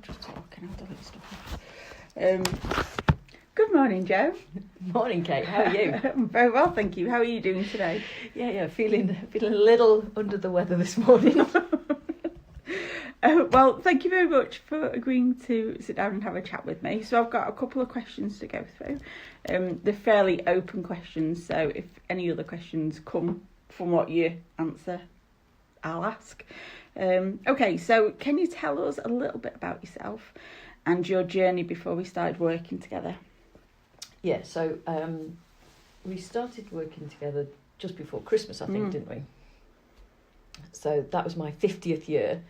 just talking. I'll delete stuff. Good morning, Jo. Morning, Kate. How are you? I'm very well, thank you. How are you doing today? Yeah, feeling a little under the weather this morning. Well, thank you very much for agreeing to sit down and have a chat with me. So I've got a couple of questions to go through. They're fairly open questions, so if any other questions come from what you answer, I'll ask. Okay, so can you tell us a little bit about yourself and your journey before we started working together? Yeah, so we started working together just before Christmas, I think, didn't we? So that was my 50th year,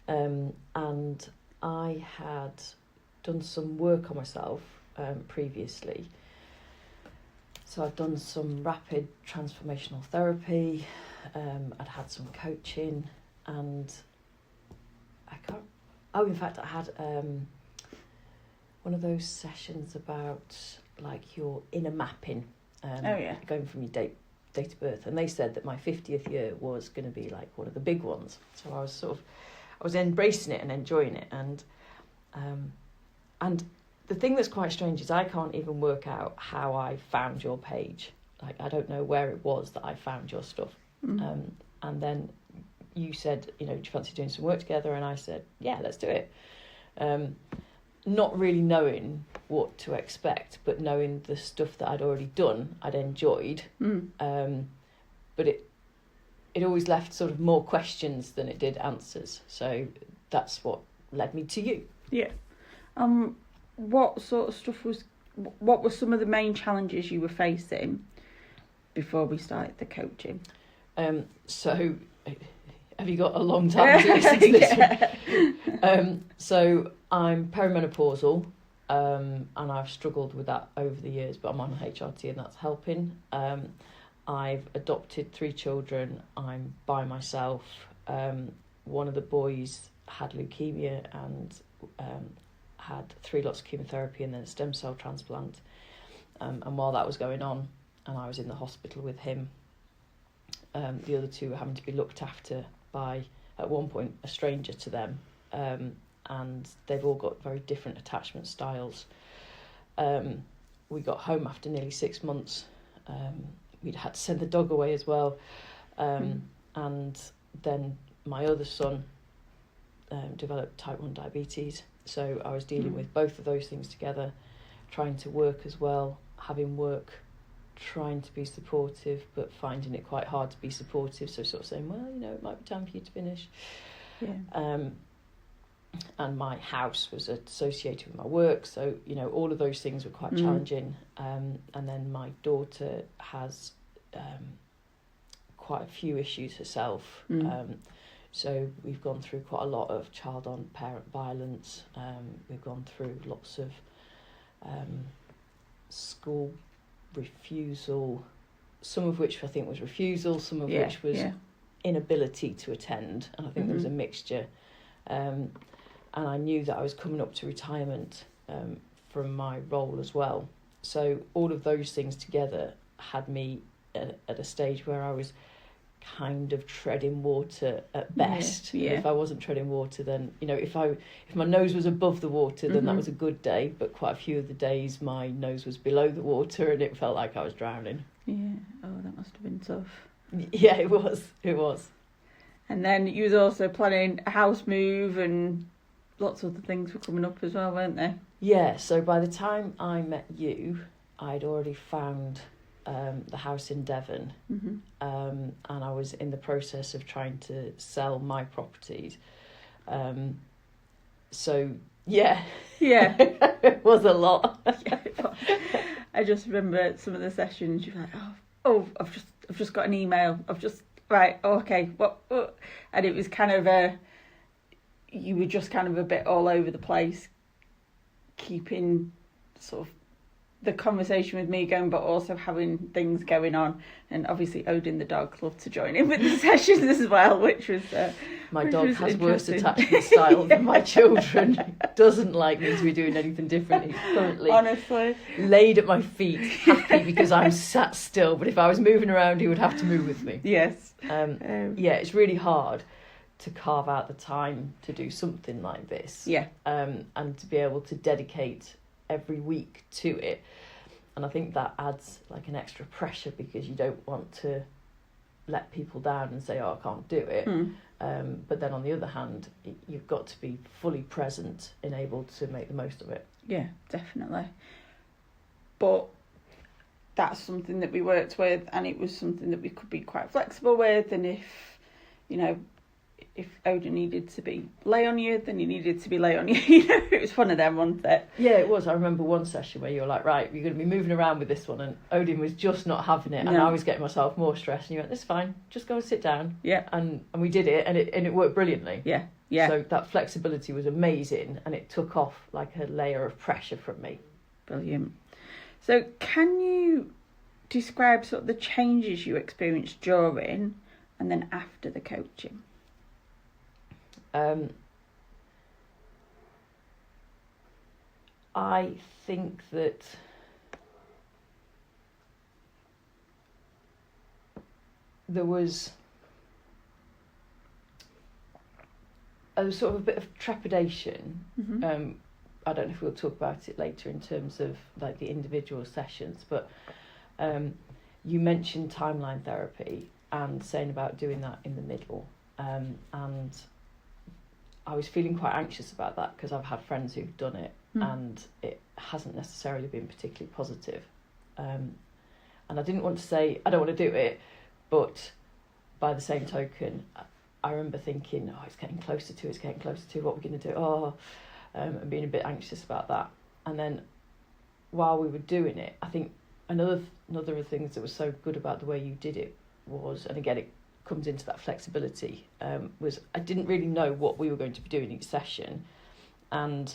and I had done some work on myself previously. So I'd done some rapid transformational therapy, I'd had some coaching, and in fact I had one of those sessions about like your inner mapping, going from your date of birth, and they said that my 50th year was going to be like one of the big ones. So I was embracing it and enjoying it, and the thing that's quite strange is I can't even work out how I found your page. Like, I don't know where it was that I found your stuff. And then you said, do you fancy doing some work together? And I said, yeah, let's do it. Not really knowing what to expect, but knowing the stuff that I'd already done, I'd enjoyed. But it always left sort of more questions than it did answers. So that's what led me to you. Yeah. What sort of stuff what were some of the main challenges you were facing before we started the coaching? So have you got a long time to listen to this one? So I'm perimenopausal, and I've struggled with that over the years, but I'm on HRT and that's helping. I've adopted 3 children. I'm by myself. One of the boys had leukemia and had 3 lots of chemotherapy and then a stem cell transplant. And while that was going on, and I was in the hospital with him, the other 2 were having to be looked after by, at one point, a stranger to them. And they've all got very different attachment styles. We got home after nearly 6 months. We'd had to send the dog away as well. And then my other son developed type 1 diabetes. So I was dealing with both of those things together, trying to work as well, having work, trying to be supportive, but finding it quite hard to be supportive. So sort of saying, well, it might be time for you to finish. Yeah. And my house was associated with my work. So, all of those things were quite challenging. And then my daughter has quite a few issues herself. So we've gone through quite a lot of child-on-parent violence. We've gone through lots of school refusal, some of which I think was refusal, some of which was inability to attend. And I think there was a mixture. And I knew that I was coming up to retirement from my role as well. So all of those things together had me at a stage where I was kind of treading water at best. If I wasn't treading water, then if my nose was above the water, then that was a good day. But quite a few of the days my nose was below the water and it felt like I was drowning. That must have been tough. It was. And then you was also planning a house move, and lots of other things were coming up as well, weren't they? Yeah, so by the time I met you, I'd already found the house in Devon, and I was in the process of trying to sell my properties. So it was a lot. I just remember some of the sessions. You're like, I've just got an email. Okay, what? And it was kind of you were just kind of a bit all over the place, keeping sort of the conversation with me going, but also having things going on. And obviously Odin the dog loved to join in with the sessions as well, which was my dog has worse attachment style than my children. Doesn't like me to be doing anything different. He's currently honestly laid at my feet, happy because I'm sat still, but if I was moving around he would have to move with me. Yes. It's really hard to carve out the time to do something like this. Yeah. And to be able to dedicate every week to it. And I think that adds like an extra pressure, because you don't want to let people down and say, oh, I can't do it. But then on the other hand, you've got to be fully present and able to make the most of it. Yeah, definitely. But that's something that we worked with, and it was something that we could be quite flexible with. And if, you know, if Odin needed to be lay on you, then he needed to be lay on you. You know, it was one of them, wasn't it? Yeah, it was. I remember one session where you were like, right, you're going to be moving around with this one, and Odin was just not having it, and I was getting myself more stressed, and you went, it's fine, just go and sit down. Yeah. And we did it, and it worked brilliantly. Yeah, yeah. So that flexibility was amazing, and it took off like a layer of pressure from me. Brilliant. So can you describe sort of the changes you experienced during and then after the coaching? I think that there was a sort of a bit of trepidation. I don't know if we'll talk about it later in terms of like the individual sessions, but you mentioned timeline therapy and saying about doing that in the middle, and I was feeling quite anxious about that, because I've had friends who've done it and it hasn't necessarily been particularly positive. And I didn't want to say, I don't want to do it, but by the same token, I remember thinking, oh, it's getting closer to, what we're going to do, and being a bit anxious about that. And then while we were doing it, I think another of the things that was so good about the way you did it was, and again, it comes into that flexibility, was I didn't really know what we were going to be doing each session, and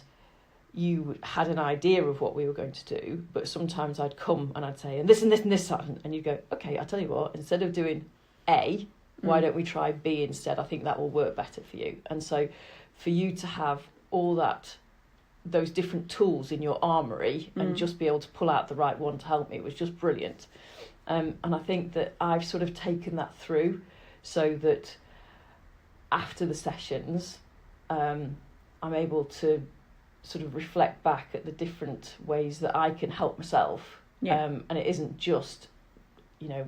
you had an idea of what we were going to do, but sometimes I'd come and I'd say, and this and this and this, and you'd go, okay, I'll tell you what, instead of doing A, why don't we try B instead? I think that will work better for you. And so for you to have all those different tools in your armoury and just be able to pull out the right one to help me was just brilliant. And I think that I've sort of taken that through, so that after the sessions, I'm able to sort of reflect back at the different ways that I can help myself. And it isn't just, you know,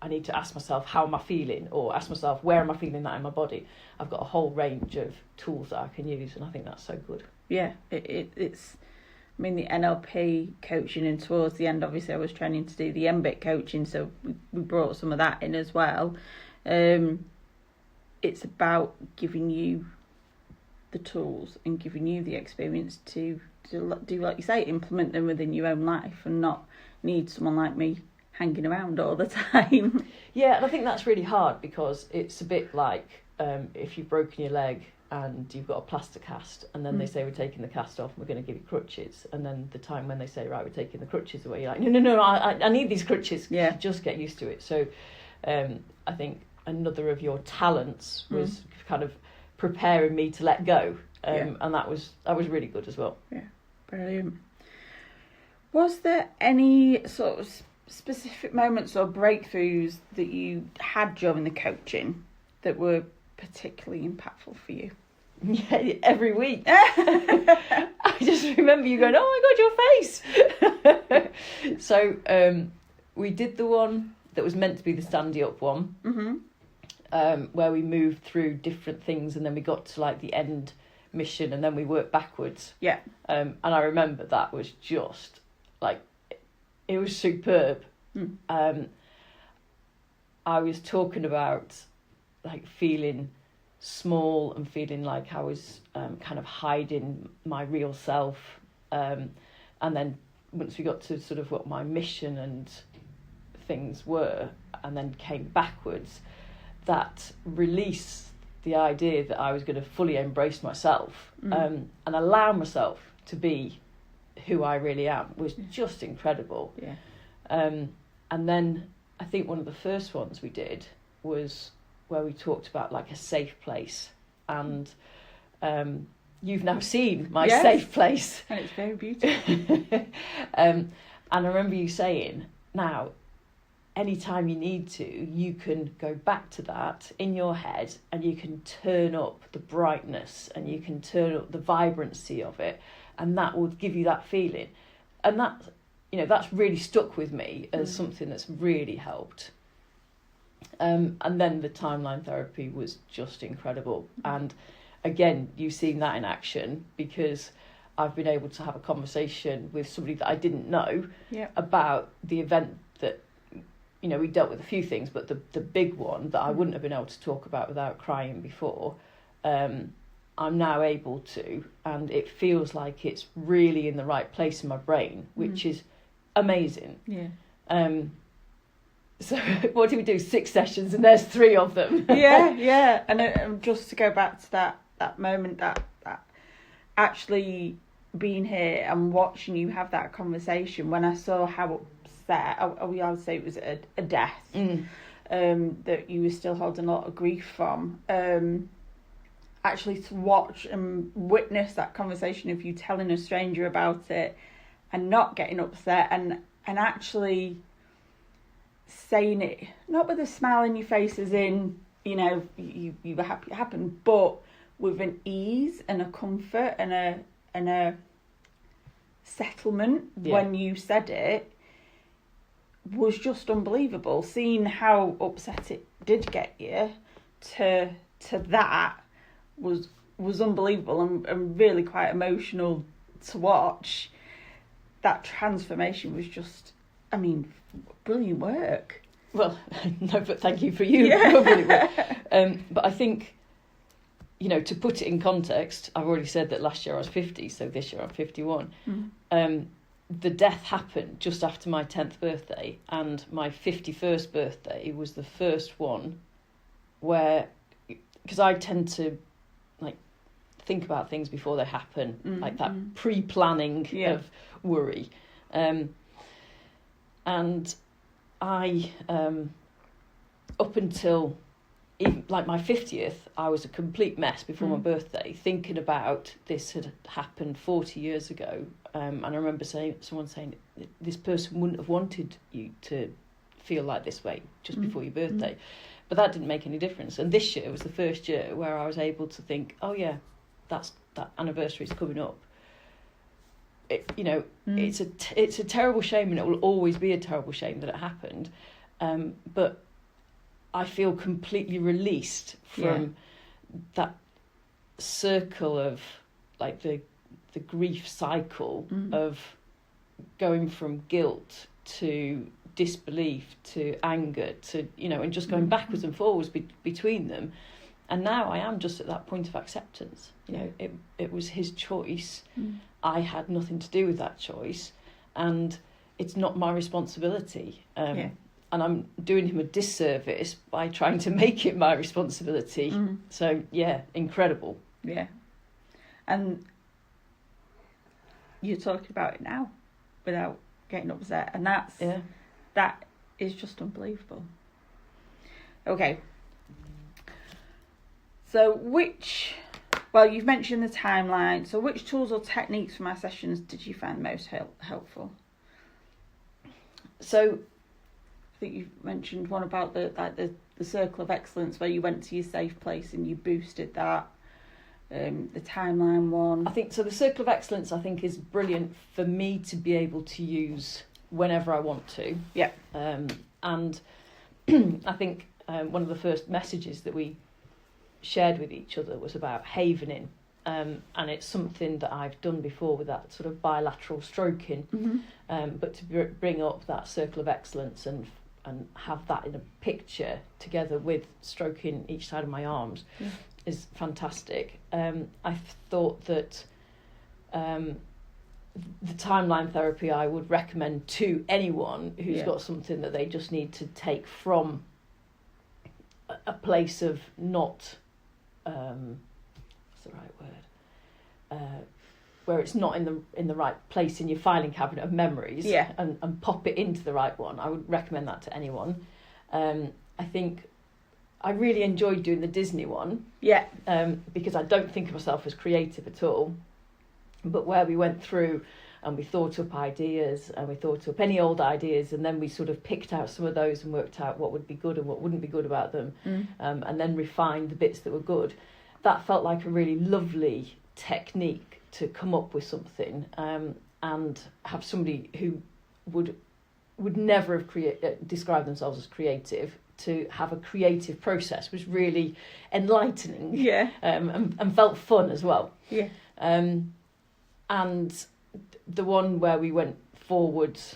I need to ask myself, how am I feeling? Or ask myself, where am I feeling that in my body? I've got a whole range of tools that I can use, and I think that's so good. Yeah, it's... I mean, the NLP coaching, and towards the end, obviously, I was training to do the MBIT coaching, so we brought some of that in as well. It's about giving you the tools and giving you the experience to do, like you say, implement them within your own life, and not need someone like me hanging around all the time. Yeah, and I think that's really hard, because it's a bit like if you've broken your leg and you've got a plaster cast, and then they say, we're taking the cast off and we're going to give you crutches, and then the time when they say, right, we're taking the crutches away, you're like, no, I need these crutches. Yeah. Just get used to it. So I think another of your talents was kind of preparing me to let go, and that was really good as well. Yeah, brilliant. Was there any sort of specific moments or breakthroughs that you had during the coaching that were particularly impactful for you? Yeah, every week. I just remember you going, oh my God, your face. So we did the one that was meant to be the standing up one, where we moved through different things, and then we got to like the end mission, and then we worked backwards. Yeah. And I remember that was just like, it was superb. I was talking about like feeling small and feeling like I was kind of hiding my real self, and then once we got to sort of what my mission and things were, and then came backwards, that released the idea that I was going to fully embrace myself, and allow myself to be who I really am was just incredible. Yeah. And then I think one of the first ones we did was where we talked about like a safe place, and you've now seen my safe place, and it's very beautiful. And I remember you saying, now anytime you need to, you can go back to that in your head, and you can turn up the brightness, and you can turn up the vibrancy of it, and that will give you that feeling. And that, that's really stuck with me as something that's really helped. And then the timeline therapy was just incredible. And again, you've seen that in action, because I've been able to have a conversation with somebody that I didn't know about the event that, we dealt with a few things, but the big one that I wouldn't have been able to talk about without crying before, I'm now able to, and it feels like it's really in the right place in my brain, which is amazing. Yeah. So what do we do? 6 sessions, and there's 3 of them. Yeah. And just to go back to that moment, that actually being here and watching you have that conversation, when I saw how upset, I would say it was a death, that you were still holding a lot of grief from. Actually, to watch and witness that conversation of you telling a stranger about it and not getting upset and actually saying it, not with a smile on your face as in, you were happy it happened, but with an ease and a comfort and a settlement when you said it, was just unbelievable. Seeing how upset it did get you to that was unbelievable and really quite emotional to watch. That transformation was just, brilliant work. Well, no, but thank you for you. Yeah. But I think, to put it in context, I've already said that last year I was 50, so this year I'm 51. The death happened just after my 10th birthday, and my 51st birthday was the first one where, because I tend to think about things before they happen, like that pre-planning of worry. And I, up until even my 50th, I was a complete mess before my birthday, thinking about this had happened 40 years ago. And I remember someone saying, this person wouldn't have wanted you to feel like this way just before your birthday. But that didn't make any difference. And this year was the first year where I was able to think, oh yeah, that anniversary is coming up. It's a terrible shame, and it will always be a terrible shame that it happened. But I feel completely released from that circle of the grief cycle of going from guilt to disbelief to anger to and just going backwards and forwards between them. And now I am just at that point of acceptance. It was his choice. I had nothing to do with that choice, and it's not my responsibility. And I'm doing him a disservice by trying to make it my responsibility. So, incredible. Yeah. And you're talking about it now without getting upset. And that is just unbelievable. Okay. So you've mentioned the timeline. So which tools or techniques from our sessions did you find most helpful? So I think you've mentioned one about the circle of excellence, where you went to your safe place and you boosted that. The timeline one. I think so. The circle of excellence, I think, is brilliant for me to be able to use whenever I want to. Yeah. And I think one of the first messages that we shared with each other was about havening, and it's something that I've done before with that sort of bilateral stroking, but to bring up that circle of excellence and have that in a picture together with stroking each side of my arms is fantastic. I thought that the timeline therapy I would recommend to anyone who's got something that they just need to take from a place of not what's the right word, where it's not in the right place in your filing cabinet of memories, and pop it into the right one. I would recommend that to anyone. I think I really enjoyed doing the Disney one, because I don't think of myself as creative at all, but where we went through and we thought up ideas, and we thought up any old ideas, and then we sort of picked out some of those and worked out what would be good and what wouldn't be good about them, and then refined the bits that were good. That felt like a really lovely technique to come up with something, and have somebody who would never have described themselves as creative, to have a creative process was really enlightening. Yeah. And felt fun as well. Yeah. And the one where we went forwards.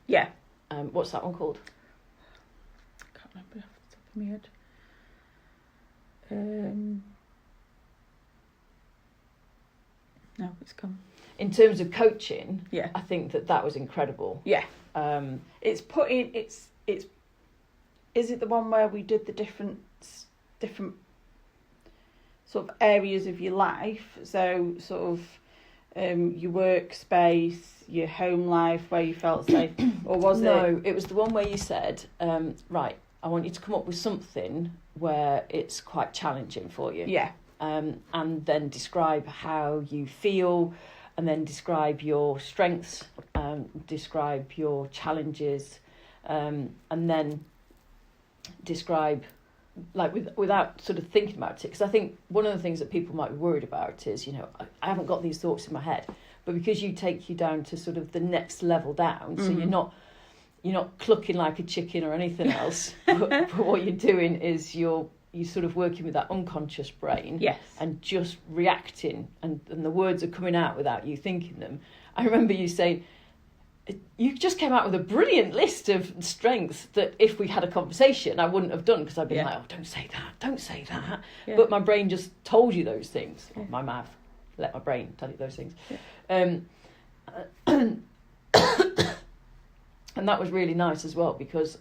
Yeah. What's that one called? I can't remember off the top of my head. No, it's come. In terms of coaching, Yeah. I think that was incredible. Yeah. It's is it the one where we did the different sort of areas of your life? So sort of your workspace, your home life, where you felt safe, or was it? No, it was the one where you said, right, I want you to come up with something where it's quite challenging for you. Yeah. And then describe how you feel, and then describe your strengths, describe your challenges, and then describe, like, without sort of thinking about it. Because I think one of the things that people might be worried about is, I haven't got these thoughts in my head, but because you take you down to sort of the next level down, so you're not clucking like a chicken or anything else, but what you're doing is you're sort of working with that unconscious brain. Yes. And just reacting, and the words are coming out without you thinking them. I remember you saying, you just came out with a brilliant list of strengths that if we had a conversation, I wouldn't have done, because I'd been like, oh, don't say that. Yeah. But my brain just told you those things. Yeah. My mouth let my brain tell you those things. Yeah. And that was really nice as well, because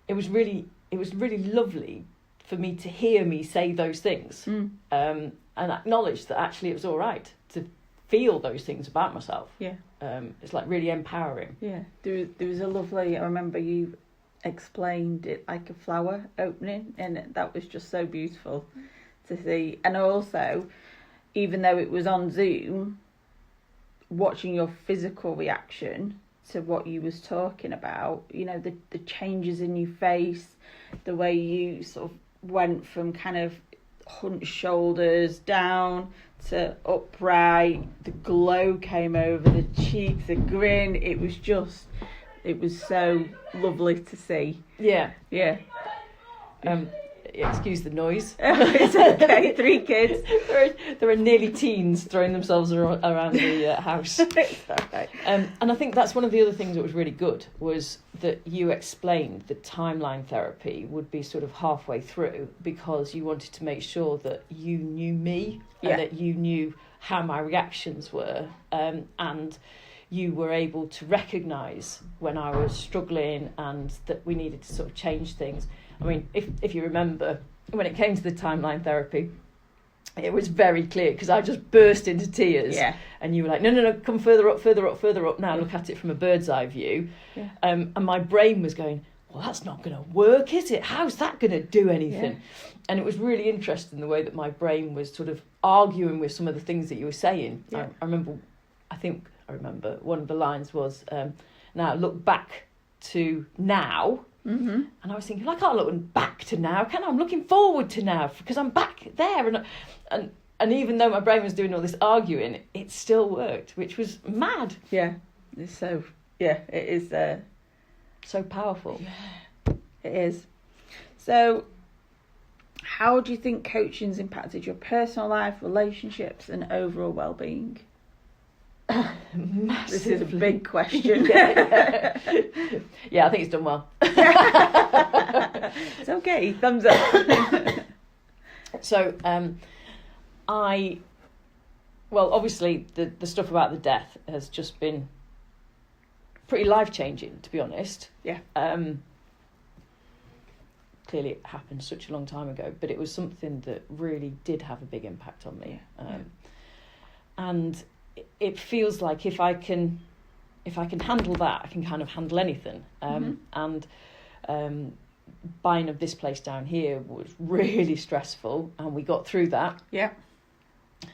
it was really lovely for me to hear me say those things, and acknowledge that actually it was all right to feel those things about myself. Yeah. It's like really empowering. Yeah. There was a lovely, I remember you explained it like a flower opening, and that was just so beautiful to see. And also, even though it was on Zoom, watching your physical reaction to what you was talking about, the changes in your face, the way you sort of went from kind of hunched shoulders down to upright, the glow came over the cheeks, the grin, it was so lovely to see. Yeah. Excuse the noise. It's okay. 3 kids. There are nearly teens throwing themselves around the house. It's okay. And I think that's one of the other things that was really good, was that you explained that timeline therapy would be sort of halfway through, because you wanted to make sure that you knew me, and that you knew how my reactions were, and you were able to recognise when I was struggling and that we needed to sort of change things. I mean, if you remember, when it came to the timeline therapy, it was very clear, because I just burst into tears. Yeah. And you were like, no, come further up now, look at it from a bird's eye view. Yeah. And my brain was going, well, that's not going to work, is it? How's that going to do anything? Yeah. And it was really interesting the way that my brain was sort of arguing with some of the things that you were saying. Yeah. I remember one of the lines was, now look back to now. Mm-hmm. And I was thinking, I can't look back to now, can I? I'm looking forward to now, because I'm back there. And even though my brain was doing all this arguing, it still worked, which was mad. Yeah, it's so, it is so powerful. Yeah, it is. So, how do you think coaching's impacted your personal life, relationships, and overall well-being? Massively. This is a big question. Yeah, I think it's done well. It's okay, thumbs up. So, obviously the stuff about the death has just been pretty life-changing, to be honest. Yeah. Clearly it happened such a long time ago, but it was something that really did have a big impact on me. And it feels like if I can handle that, I can kind of handle anything. And buying of this place down here was really stressful, and we got through that. Yeah.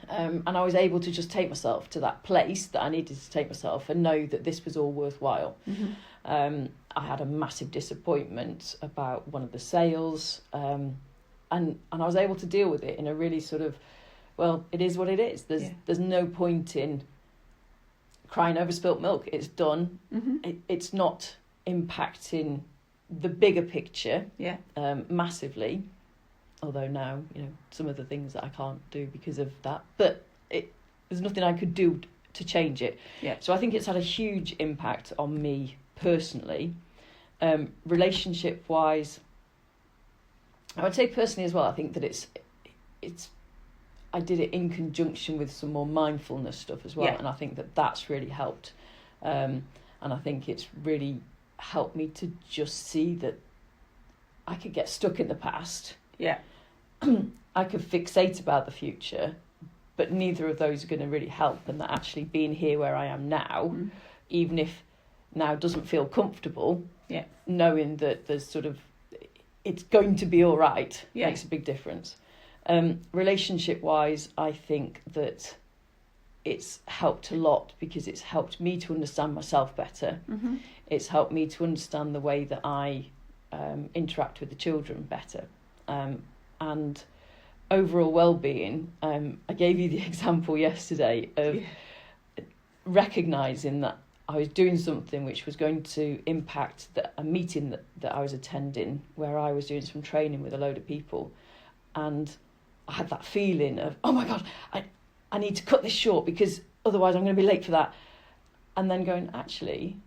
And I was able to just take myself to that place that I needed to take myself and know that this was all worthwhile. Mm-hmm. I had a massive disappointment about one of the sales, and I was able to deal with it in a really sort of, well, it is what it is. There's no point in crying over spilt milk. It's done. Mm-hmm. It's not impacting the bigger picture massively. Although now, some of the things that I can't do because of that. But there's nothing I could do to change it. Yeah. So I think it's had a huge impact on me personally. Relationship-wise, I would say personally as well, I think that it's I did it in conjunction with some more mindfulness stuff as well. Yeah. And I think that that's really helped. And I think it's really helped me to just see that I could get stuck in the past. Yeah. I could fixate about the future, but neither of those are going to really help. And that actually being here where I am now, even if now doesn't feel comfortable, knowing that there's sort of, it's going to be all right, makes a big difference. Relationship-wise, I think that it's helped a lot because it's helped me to understand myself better. Mm-hmm. It's helped me to understand the way that I interact with the children better. And overall well-being, I gave you the example yesterday of recognising that I was doing something which was going to impact a meeting that I was attending, where I was doing some training with a load of people, and I had that feeling of, oh my God, I need to cut this short because otherwise I'm going to be late for that. And then going, actually,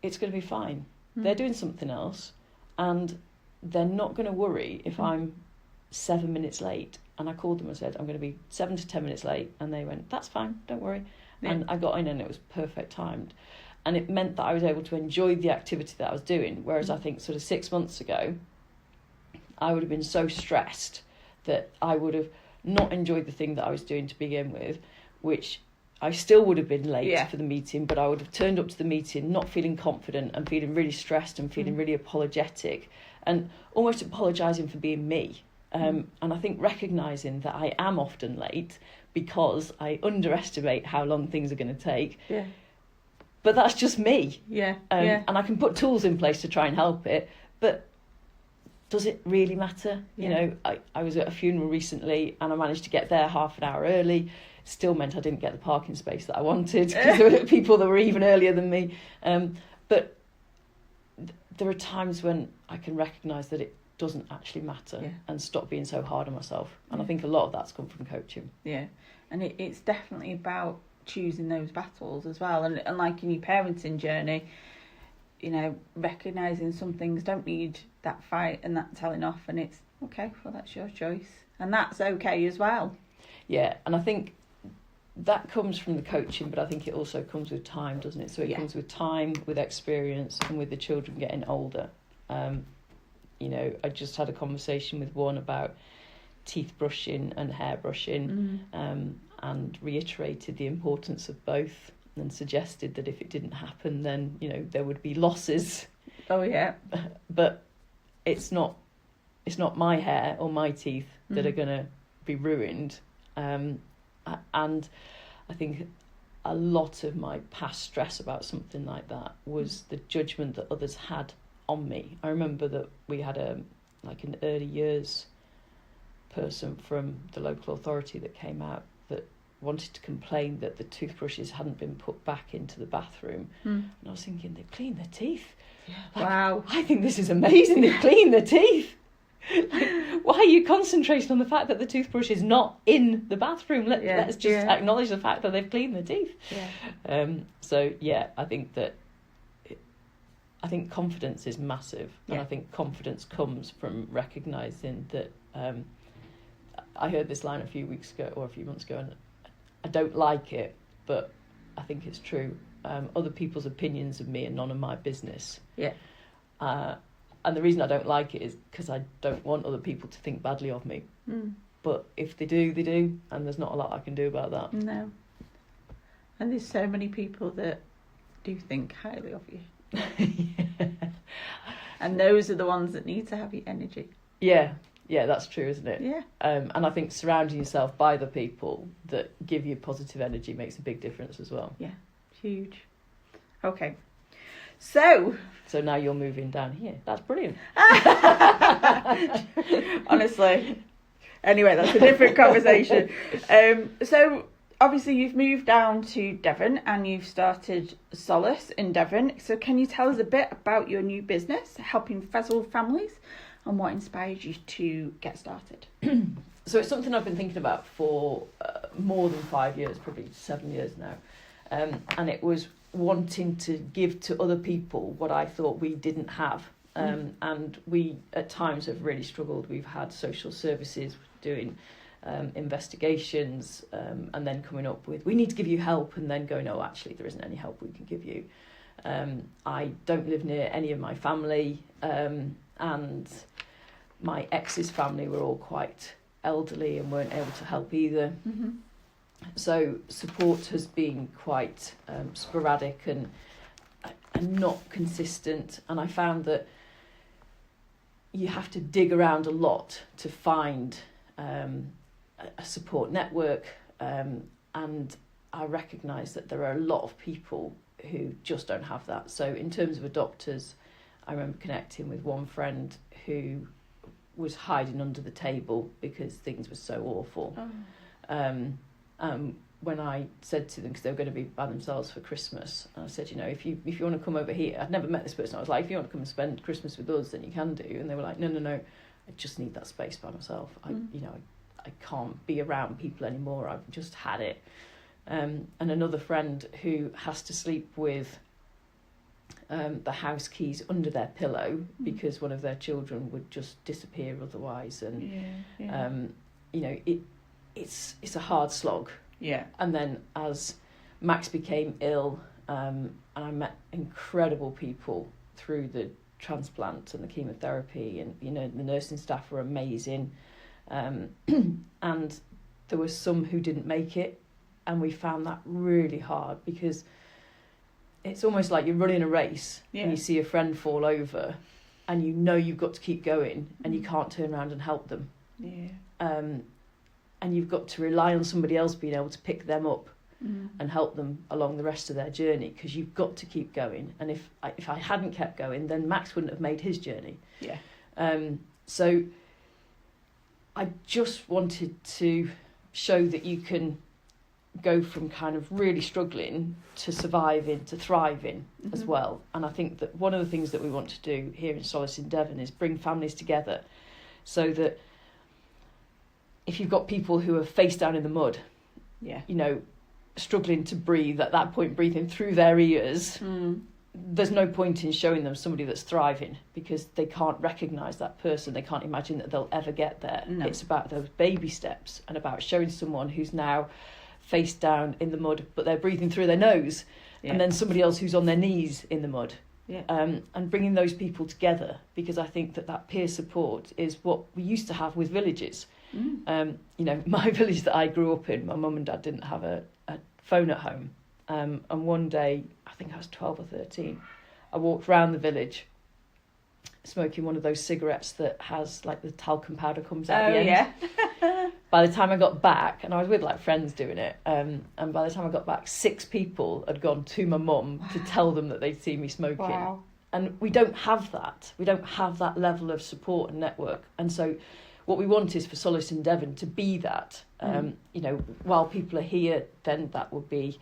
it's going to be fine. They're doing something else, and they're not going to worry if I'm 7 minutes late. And I called them and said, I'm going to be 7 to 10 minutes late. And they went, that's fine, don't worry. Yeah. And I got in and it was perfect timed. And it meant that I was able to enjoy the activity that I was doing. Whereas I think sort of 6 months ago, I would have been so stressed that I would have not enjoyed the thing that I was doing to begin with, which I still would have been late for the meeting, but I would have turned up to the meeting not feeling confident and feeling really stressed and feeling really apologetic and almost apologising for being me. And I think recognising that I am often late because I underestimate how long things are going to take. Yeah. But that's just me. And I can put tools in place to try and help it, but does it really matter? You know, I was at a funeral recently and I managed to get there half an hour early. Still meant I didn't get the parking space that I wanted because there were people that were even earlier than me. But there are times when I can recognise that it doesn't actually matter and stop being so hard on myself. And I think a lot of that's come from coaching. Yeah, and it's definitely about choosing those battles as well. And like in your parenting journey, you know, recognising some things don't need that fight and that telling off, and it's okay, well, that's your choice. And that's okay as well. Yeah, and I think that comes from the coaching, but I think it also comes with time, doesn't it? So it comes with time, with experience, and with the children getting older. You know, I just had a conversation with one about teeth brushing and hair brushing, and reiterated the importance of both and suggested that if it didn't happen, then, you know, there would be losses. Oh, yeah. But it's not my hair or my teeth that are going to be ruined. And I think a lot of my past stress about something like that was the judgment that others had on me. I remember that we had an early years person from the local authority that came out that wanted to complain that the toothbrushes hadn't been put back into the bathroom. And I was thinking, they've cleaned their teeth. Yeah. Wow. I think this is amazing. They've cleaned their teeth. Why are you concentrating on the fact that the toothbrush is not in the bathroom? Let's just acknowledge the fact that they've cleaned their teeth. I think confidence is massive, and I think confidence comes from recognising that. I heard this line a few months ago, and I don't like it, but I think it's true. Other people's opinions of me are none of my business. And the reason I don't like it is because I don't want other people to think badly of me. But if they do, they do, and there's not a lot I can do about that. No. And there's so many people that do think highly of you. And those are the ones that need to have your energy. Yeah, Yeah, that's true, isn't it? Yeah. And I think surrounding yourself by the people that give you positive energy makes a big difference as well. Yeah, huge. Okay. So now you're moving down here. That's brilliant. Honestly. Anyway, that's a different conversation. So obviously you've moved down to Devon and you've started Solace in Devon. So can you tell us a bit about your new business, helping frazzled families, and what inspired you to get started? So it's something I've been thinking about for more than 5 years, probably 7 years now. And it was wanting to give to other people what I thought we didn't have. And we at times have really struggled. We've had social services doing investigations and then coming up with, we need to give you help, and then going, oh, actually, there isn't any help we can give you. I don't live near any of my family, and my ex's family were all quite elderly and weren't able to help either. Mm-hmm. So support has been quite sporadic and not consistent, and I found that you have to dig around a lot to find a support network, and I recognise that there are a lot of people who just don't have that. So in terms of adopters, I remember connecting with one friend who was hiding under the table because things were so awful. When I said to them, because they were going to be by themselves for Christmas, I said, you know, if you want to come over here, I'd never met this person. I was like, if you want to come and spend Christmas with us, then you can do. And they were like, no, I just need that space by myself. I can't be around people anymore. I've just had it. And another friend who has to sleep with the house keys under their pillow because one of their children would just disappear otherwise. And it's a hard slog. Yeah. And then as Max became ill, and I met incredible people through the transplant and the chemotherapy, and the nursing staff were amazing, and there were some who didn't make it, and we found that really hard because it's almost like you're running a race and you see a friend fall over and you've got to keep going and you can't turn around and help them. And you've got to rely on somebody else being able to pick them up and help them along the rest of their journey, because you've got to keep going. And if I hadn't kept going, then Max wouldn't have made his journey. So I just wanted to show that you can go from kind of really struggling to surviving to thriving as well. And I think that one of the things that we want to do here in Solace in Devon is bring families together so that if you've got people who are face down in the mud, struggling to breathe, at that point breathing through their ears, there's no point in showing them somebody that's thriving because they can't recognise that person. They can't imagine that they'll ever get there. No. It's about those baby steps and about showing someone who's now face down in the mud, but they're breathing through their nose, and then somebody else who's on their knees in the mud. And bringing those people together, because I think that peer support is what we used to have with villages. My village that I grew up in, my mum and dad didn't have a phone at home. And one day, I think I was 12 or 13, I walked around the village smoking one of those cigarettes that has like the talcum powder comes out the end. By the time I got back, and I was with like friends doing it, and by the time I got back, 6 people had gone to my mum to tell them that they'd seen me smoking. Wow. And we don't have that. We don't have that level of support and network. And so what we want is for Solace in Devon to be that. While people are here, then that would be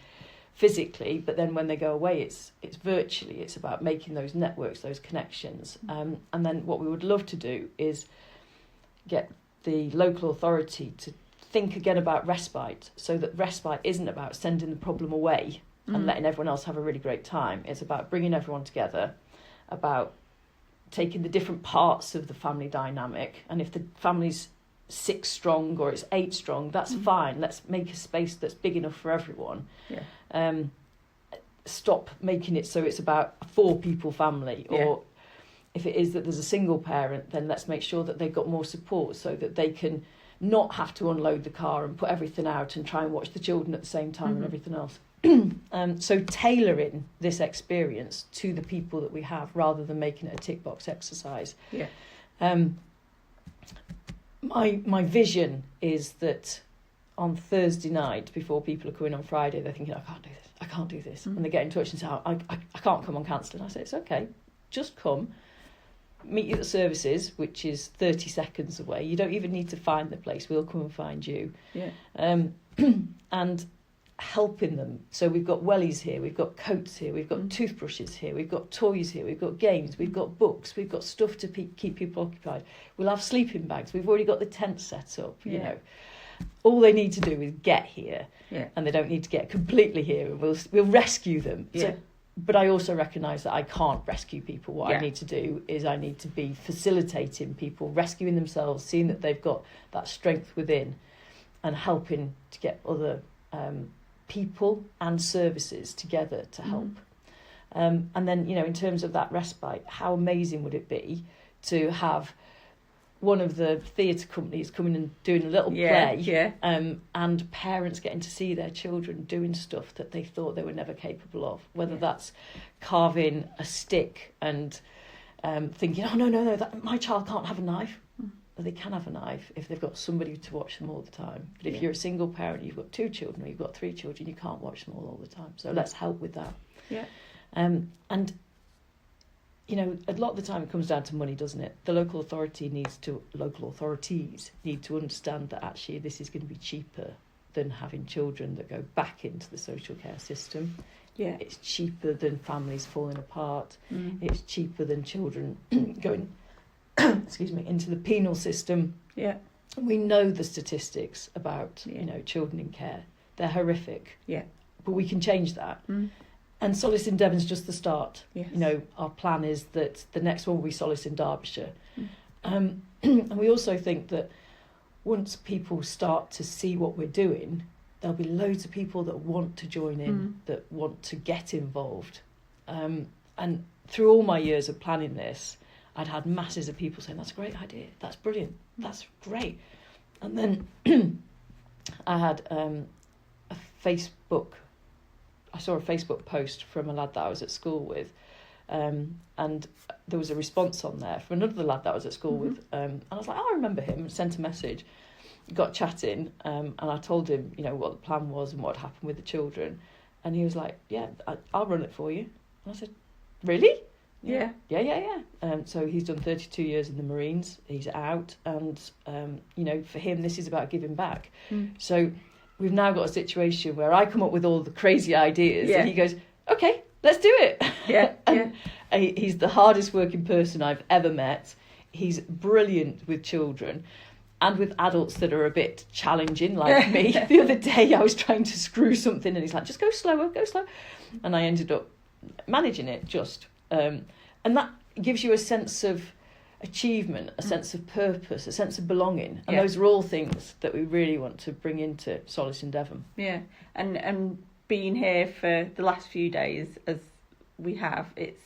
physically, but then when they go away, it's virtually. It's about making those networks, those connections. And then what we would love to do is get the local authority to think again about respite, so that respite isn't about sending the problem away and letting everyone else have a really great time. It's about bringing everyone together, about taking the different parts of the family dynamic, and if the family's 6 strong or it's 8 strong, that's fine. Let's make a space that's big enough for everyone. Stop making it so it's about a 4-people family, or if it is that there's a single parent, then let's make sure that they've got more support so that they can not have to unload the car and put everything out and try and watch the children at the same time and everything else. So tailoring this experience to the people that we have, rather than making it a tick box exercise. my vision is that on Thursday night, before people are coming on Friday, they're thinking, I can't do this. And they get in touch and say, I can't come on cancelling. I say, it's okay, just come. Meet you at the services, which is 30 seconds away. You don't even need to find the place. We'll come and find you. Yeah. And helping them. So we've got wellies here, we've got coats here, we've got toothbrushes here, we've got toys here, we've got games, we've got books, we've got stuff to keep people occupied. We'll have sleeping bags. We've already got the tent set up, you know. All they need to do is get here, and they don't need to get completely here, and we'll rescue them. Yeah. So, but I also recognise that I can't rescue people. What I need to do is I need to be facilitating people, rescuing themselves, seeing that they've got that strength within, and helping to get other people and services together to help. And then, you know, in terms of that respite, how amazing would it be to have one of the theatre companies coming and doing a little play, and parents getting to see their children doing stuff that they thought they were never capable of, whether that's carving a stick and thinking, oh, no, my child can't have a knife. Well, they can have a knife if they've got somebody to watch them all the time. But if you're a single parent, you've got 2 children or you've got 3 children, you can't watch them all the time. So let's help with that. Yeah. And, you know, a lot of the time it comes down to money, doesn't it? The local authorities need to understand that actually this is going to be cheaper than having children that go back into the social care system. Yeah. It's cheaper than families falling apart. It's cheaper than children going into the penal system. Yeah. We know the statistics about, you know, children in care. They're horrific. Yeah. But we can change that. And Solace in Devon's just the start. Yes. You know, our plan is that the next one will be Solace in Derbyshire. And we also think that once people start to see what we're doing, there'll be loads of people that want to join in, that want to get involved. And through all my years of planning this, I'd had masses of people saying, that's a great idea, that's brilliant, that's great. And then I had I saw a Facebook post from a lad that I was at school with, and there was a response on there from another lad that I was at school with, and I was like, oh, I remember him, and sent a message, got chatting, and I told him, you know, what the plan was and what had happened with the children, and he was like, yeah, I'll run it for you. And I said, really? Yeah. So he's done 32 years in the Marines. He's out, and you know, for him, this is about giving back. So we've now got a situation where I come up with all the crazy ideas, and he goes, "Okay, let's do it." He's the hardest working person I've ever met. He's brilliant with children. And with adults that are a bit challenging, like me. The other day I was trying to screw something, and he's like, just go slower. And I ended up managing it just. And that gives you a sense of achievement, a sense of purpose, a sense of belonging. And those are all things that we really want to bring into Solace in Devon. Yeah, and being here for the last few days, as we have, it's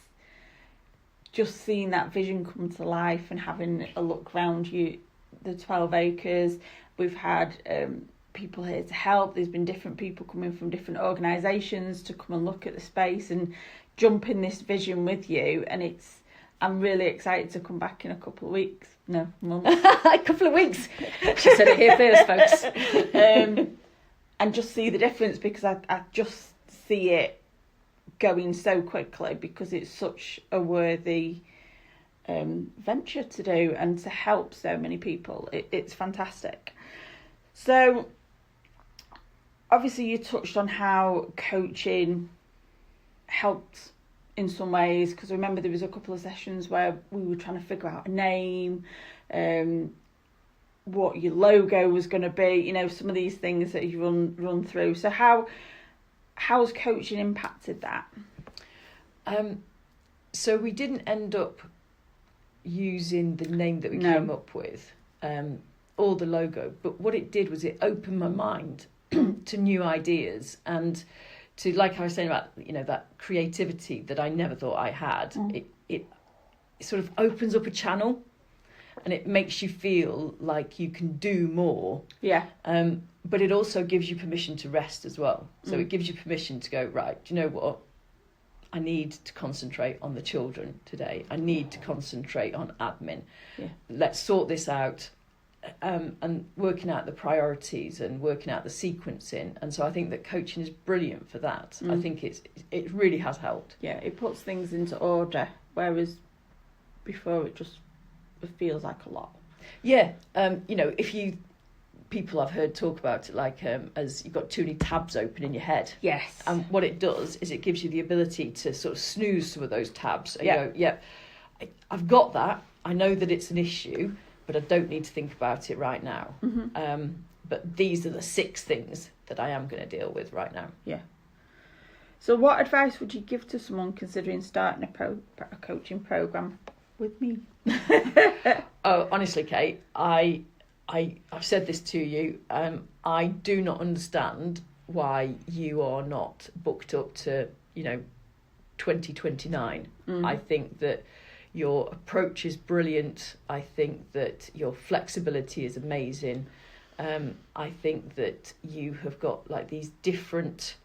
just seeing that vision come to life and having a look around you, the 12 acres. We've had people here to help. There's been different people coming from different organisations to come and look at the space and jump in this vision with you, and I'm really excited to come back in a couple of weeks. No, months. A couple of weeks. She said it here first, folks. And just see the difference, because I just see it going so quickly, because it's such a worthy venture to do and to help so many people. It's fantastic. So obviously you touched on how coaching helped in some ways, because I remember there was a couple of sessions where we were trying to figure out a name, what your logo was going to be, you know, some of these things that you run through. So how's coaching impacted that? So we didn't end up using the name that we came up with, or the logo, but what it did was it opened my mind to new ideas, and to, like I was saying about, you know, that creativity that I never thought I had. It sort of opens up a channel, and it makes you feel like you can do more. But it also gives you permission to rest as well. So it gives you permission to go, right, do you know what? I need to concentrate on the children today. I need to concentrate on admin. Let's sort this out. and working out the priorities and working out the sequencing. And so I think that coaching is brilliant for that. I think it really has helped. Yeah, it puts things into order, whereas before it feels like a lot. Yeah, if people I've heard talk about it like as you've got too many tabs open in your head. Yes. And what it does is it gives you the ability to sort of snooze some of those tabs. And Yeah. you go, I've got that. I know that it's an issue, but I don't need to think about it right now. Mm-hmm. But these are the 6 things that I am going to deal with right now. Yeah. So what advice would you give to someone considering starting a coaching program with me? Oh, honestly, Kate, I've said this to you. I do not understand why you are not booked up to 2029. I think that your approach is brilliant. I think that your flexibility is amazing. I think that you have got like these different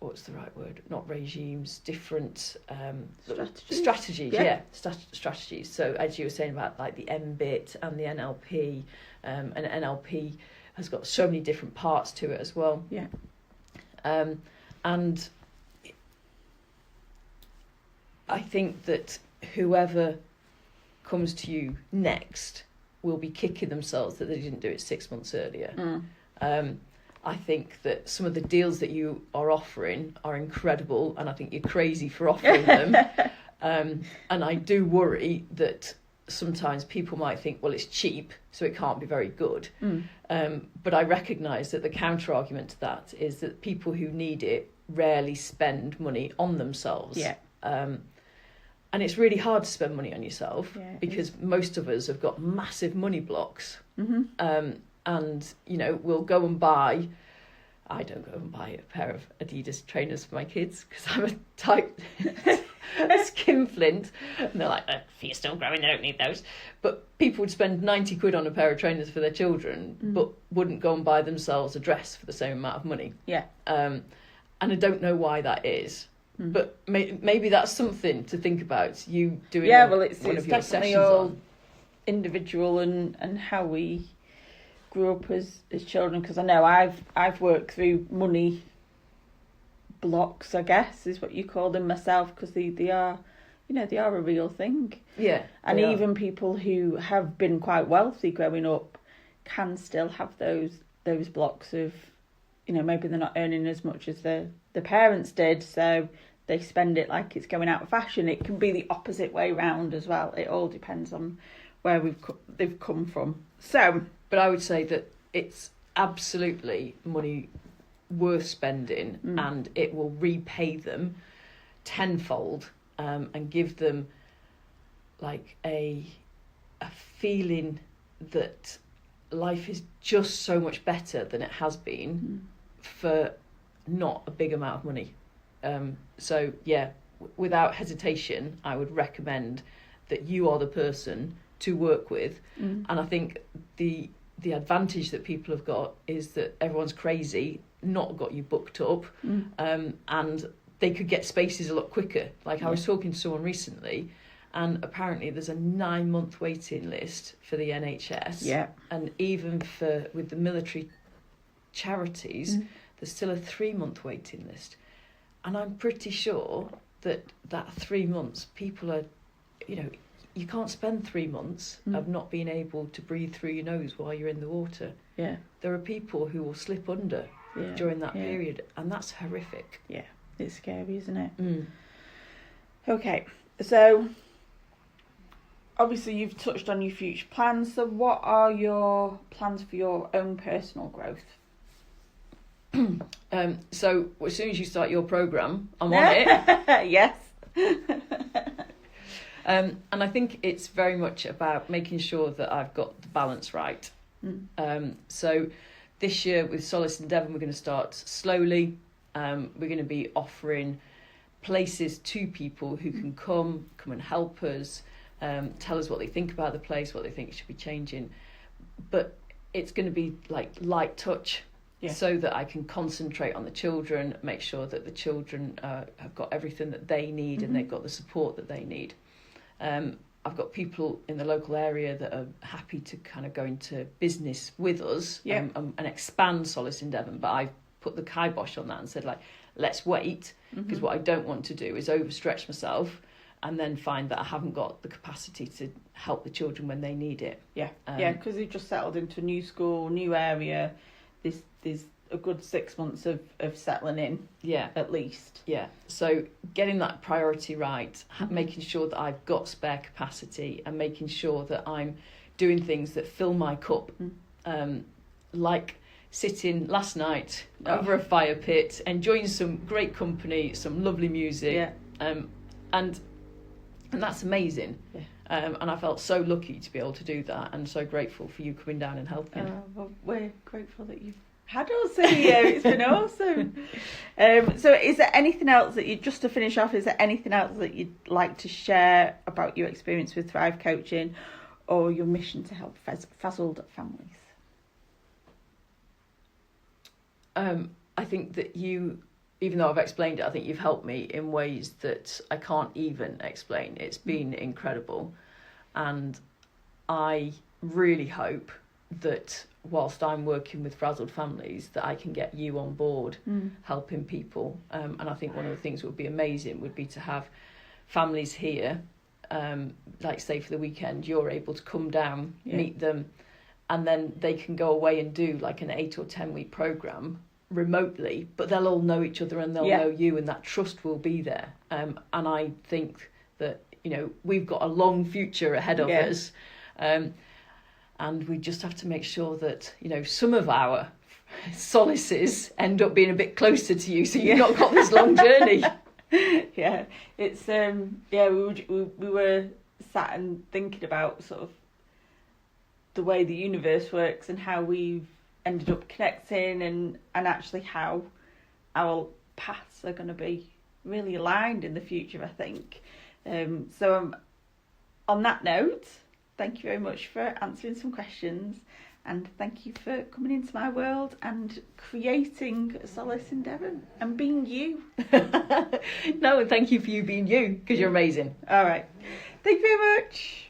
what's the right word? Not regimes, different strategies. Yeah. Strategies. So as you were saying about like the MBIT and the NLP, and NLP has got so many different parts to it as well. Yeah. And I think that whoever comes to you next will be kicking themselves that they didn't do it 6 months earlier. I think that some of the deals that you are offering are incredible, and I think you're crazy for offering them. And I do worry that sometimes people might think, well, it's cheap, so it can't be very good. But I recognise that the counter argument to that is that people who need it rarely spend money on themselves. Yeah. And it's really hard to spend money on yourself because is. most of us have got massive money blocks. Mm-hmm. And, we'll go and buy... I don't go and buy a pair of Adidas trainers for my kids because I'm a tight skinflint. And they're like, if you're still growing, they don't need those. But people would spend 90 quid on a pair of trainers for their children, but wouldn't go and buy themselves a dress for the same amount of money. Yeah. And I don't know why that is. But maybe that's something to think about. You doing it's one of your definitely sessions all on. individual and how we grew up as children. Because I know I've worked through money blocks, I guess is what you call them myself, because they are a real thing. Yeah, and even people who have been quite wealthy growing up can still have those blocks of, maybe they're not earning as much as the parents did, so they spend it like it's going out of fashion. It can be the opposite way round as well. It all depends on where they've come from. So, but I would say that it's absolutely money worth spending, and it will repay them tenfold, and give them like a feeling that life is just so much better than it has been for not a big amount of money. So without hesitation, I would recommend that you are the person to work with. And I think the advantage that people have got is that everyone's crazy, not got you booked up, and they could get spaces a lot quicker. Like I was talking to someone recently, and apparently there's a 9-month waiting list for the NHS. Yeah. And even with the military charities, there's still a 3-month waiting list. And I'm pretty sure that 3 months, people are, you can't spend 3 months of not being able to breathe through your nose while you're in the water. Yeah. There are people who will slip under during that period, and that's horrific. Yeah, it's scary, isn't it? Okay, so obviously you've touched on your future plans. So what are your plans for your own personal growth? So as soon as you start your programme, I'm on it. Yes. And I think it's very much about making sure that I've got the balance right. So this year with Solace and Devon, we're going to start slowly. We're going to be offering places to people who can come and help us, tell us what they think about the place, what they think should be changing. But it's going to be like light touch. Yeah. So that I can concentrate on the children, make sure that the children have got everything that they need and they've got the support that they need. I've got people in the local area that are happy to kind of go into business with us and expand Solace in Devon. But I've put the kibosh on that and said, like, let's wait, because what I don't want to do is overstretch myself and then find that I haven't got the capacity to help the children when they need it. Because you've just settled into a new school, new area. There's a good 6 months of settling in, at least. So getting that priority right, making sure that I've got spare capacity, and making sure that I'm doing things that fill my cup, like sitting last night over a fire pit, enjoying some great company, some lovely music, and that's amazing. And I felt so lucky to be able to do that, and so grateful for you coming down and helping. Well, we're grateful that you've had us here. It's been awesome. So is there anything else that just to finish off, is there anything else that you'd like to share about your experience with Thrive Coaching or your mission to help frazzled families? I think that even though I've explained it, I think you've helped me in ways that I can't even explain. It's been incredible. And I really hope that whilst I'm working with frazzled families, that I can get you on board helping people. And I think one of the things that would be amazing would be to have families here, like say for the weekend, you're able to come down, meet them, and then they can go away and do like an 8 or 10 week programme remotely, but they'll all know each other and they'll know you, and that trust will be there. And I think that, we've got a long future ahead of us. And we just have to make sure that, some of our solaces end up being a bit closer to you, so you've not got this long journey. It's we were sat and thinking about sort of the way the universe works and how we've ended up connecting, and actually how our paths are going to be really aligned in the future, I think. So on that note, thank you very much for answering some questions, and thank you for coming into my world and creating Solace in Devon and being you. No, thank you for you being you, because you're amazing. All right. Thank you very much.